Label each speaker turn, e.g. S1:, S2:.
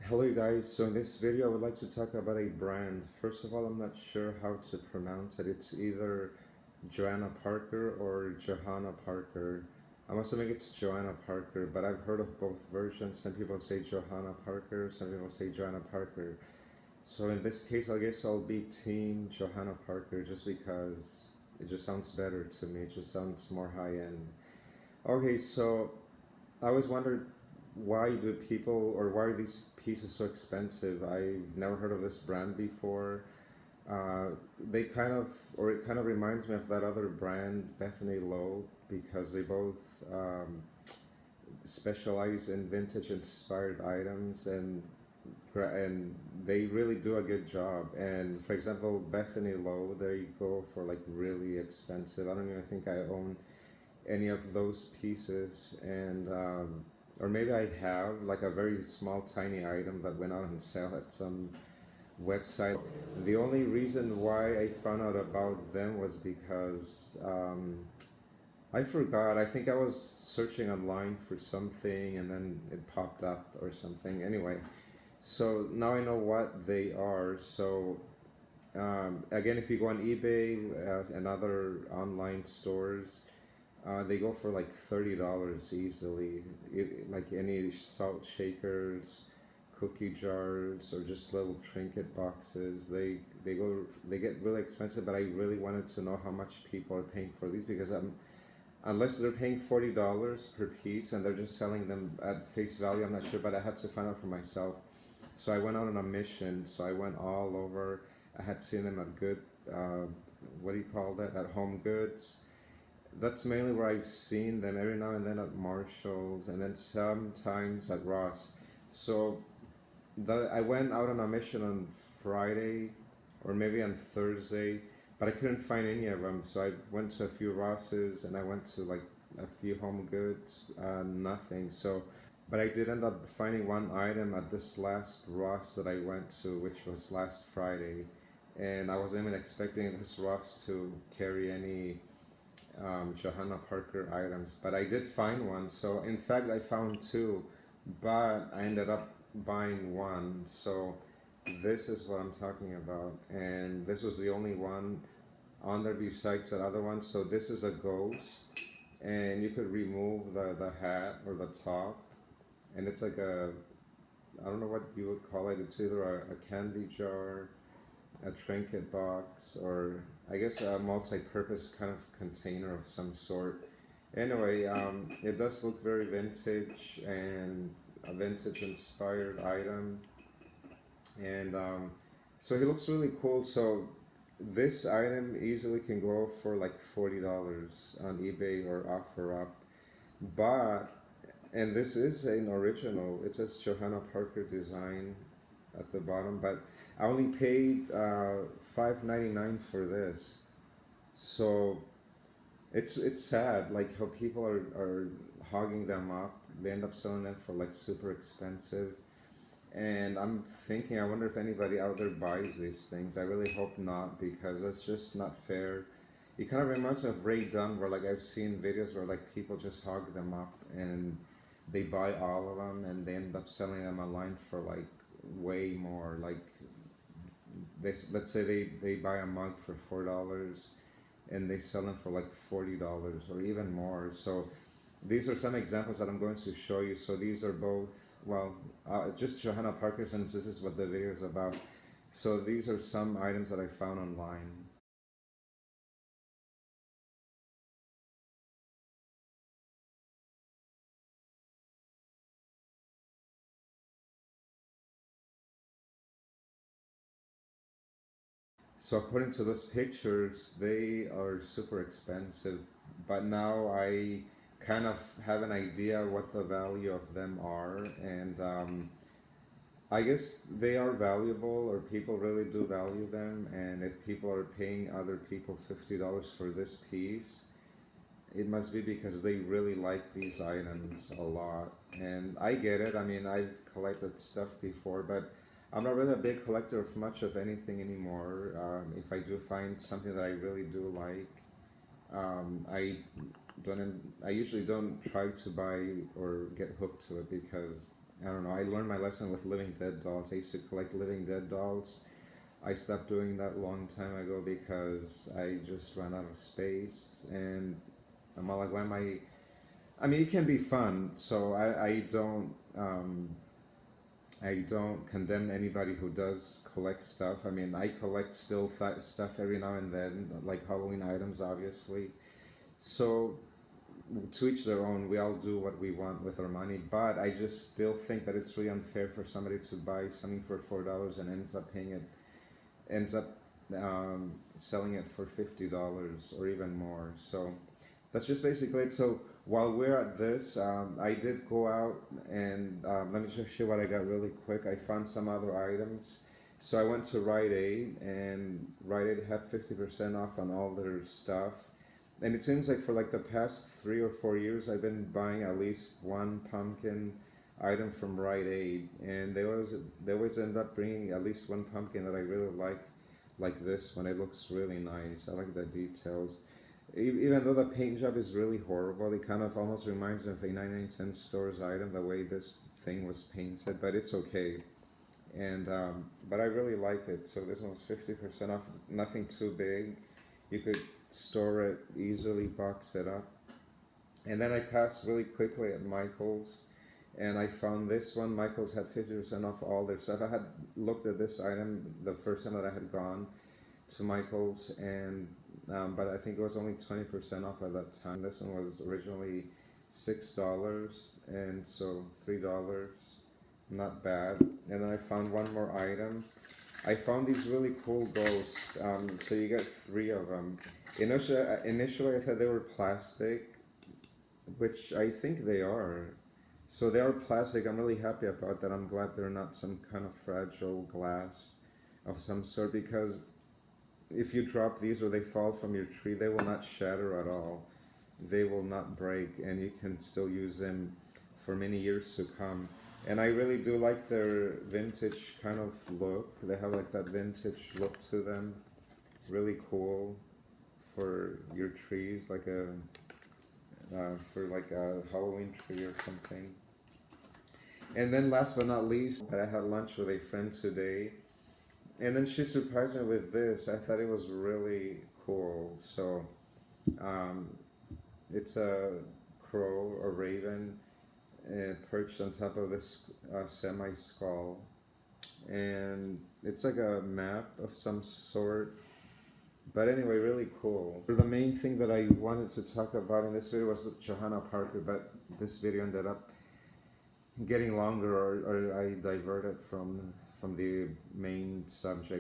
S1: Hello you guys, so in this video I would like to talk about a brand. First of all, I'm not sure how to pronounce it. It's either Joanna Parker or Johanna Parker. I'm assuming it's Joanna Parker, but I've heard of both versions. Some people say Johanna Parker, some people say Joanna Parker. So in this case, I guess I'll be team Johanna Parker just because it just sounds better to me. It just sounds more high end. Okay, so I always wondered, why do people, or why are these pieces so expensive? I've never heard of this brand before. Uh, they kind of, or it kind of reminds me of that other brand, Bethany Lowe, because they both specialize in vintage inspired items, and they really do a good job. And for example, Bethany Lowe, they go for like really expensive. I don't even think I own any of those pieces, and or maybe I have like a very small tiny item that went out on sale at some website. The only reason why I found out about them was because I forgot. I think I was searching online for something and then it popped up or something. Anyway, so now I know what they are. So again, if you go on eBay and other online stores, they go for like $30 easily. Like any salt shakers, cookie jars, or just little trinket boxes. They get really expensive. But I really wanted to know how much people are paying for these, because unless they're paying $40 per piece and they're just selling them at face value, I'm not sure. But I had to find out for myself. So I went out on a mission. So I went all over. I had seen them at good, uh, what do you call that? At Home Goods. That's mainly where I've seen them, every now and then at Marshall's, and then sometimes at Ross. So I went out on a mission on Friday, or maybe on Thursday, but I couldn't find any of them. So I went to a few Rosses and I went to like a few Home Goods, nothing. So, but I did end up finding one item at this last Ross that I went to, which was last Friday, and I wasn't even expecting this Ross to carry any Johanna Parker items, but I did find one. So in fact, I found two, but I ended up buying one. So this is what I'm talking about, and this was the only one on there besides that other one. So this is a ghost, and you could remove the hat or the top, and it's like a, I don't know what you would call it. It's either a candy jar, a trinket box, or I guess a multi-purpose kind of container of some sort. Anyway, it does look very vintage and a vintage inspired item, and so he looks really cool. So this item easily can go for like $40 on eBay or OfferUp, but and this is an original. It says Johanna Parker design at the bottom, but I only paid $5.99 for this. So it's sad, like how people are hogging them up. They end up selling them for like super expensive. And I'm thinking, I wonder if anybody out there buys these things. I really hope not, because that's just not fair. It kind of reminds me of Ray Dunn, where like I've seen videos where like people just hog them up and they buy all of them and they end up selling them online for like way more. Like let's say they buy a mug for $4 and they sell them for like $40 or even more. So these are some examples that I'm going to show you. So these are both, well, just Johanna Parker, since this is what the video is about. So these are some items that I found online. So according to those pictures, they are super expensive, but now I kind of have an idea what the value of them are, and I guess they are valuable, or people really do value them. And if people are paying other people $50 for this piece, it must be because they really like these items a lot. And I get it. I mean, I've collected stuff before, but I'm not really a big collector of much of anything anymore. If I do find something that I really do like, I don't. I usually don't try to buy or get hooked to it, because I don't know. I learned my lesson with living dead dolls. I used to collect living dead dolls. I stopped doing that long time ago because I just ran out of space, and I'm all like, why am I? I mean, it can be fun, so I don't condemn anybody who does collect stuff. I mean, I collect still stuff every now and then, like Halloween items, obviously. So to each their own. We all do what we want with our money, but I just still think that it's really unfair for somebody to buy something for $4 and ends up selling it for $50 or even more. So that's just basically it. So while we're at this, I did go out and let me just show you what I got really quick. I found some other items. So I went to Rite Aid, and Rite Aid had 50% off on all their stuff. And it seems like for like the past 3 or 4 years, I've been buying at least one pumpkin item from Rite Aid, and they always end up bringing at least one pumpkin that I really like this one. It looks really nice. I like the details. Even though the paint job is really horrible, it kind of almost reminds me of a 99-cent store's item, the way this thing was painted, but it's okay. And but I really like it. So this one's 50% off. It's nothing too big. You could store it easily, box it up. And then I passed really quickly at Michael's, and I found this one. Michael's had 50% off all their stuff. I had looked at this item the first time that I had gone to Michael's, and but I think it was only 20% off at that time. This one was originally $6, and so $3, not bad. And then I found one more item. I found these really cool ghosts. So you get 3 of them. Initially, I thought they were plastic, which I think they are. So they are plastic. I'm really happy about that. I'm glad they're not some kind of fragile glass of some sort, because if you drop these or they fall from your tree, they will not shatter at all. They will not break, and you can still use them for many years to come. And I really do like their vintage kind of look. They have like that vintage look to them. Really cool for your trees, like for like a Halloween tree or something. And then last but not least, I had lunch with a friend today, and then she surprised me with this. I thought it was really cool. So um, it's a crow, a raven, perched on top of this semi-skull, and it's like a map of some sort. But anyway, really cool. The main thing that I wanted to talk about in this video was Johanna Parker, but this video ended up getting longer, or I diverted from the main subject.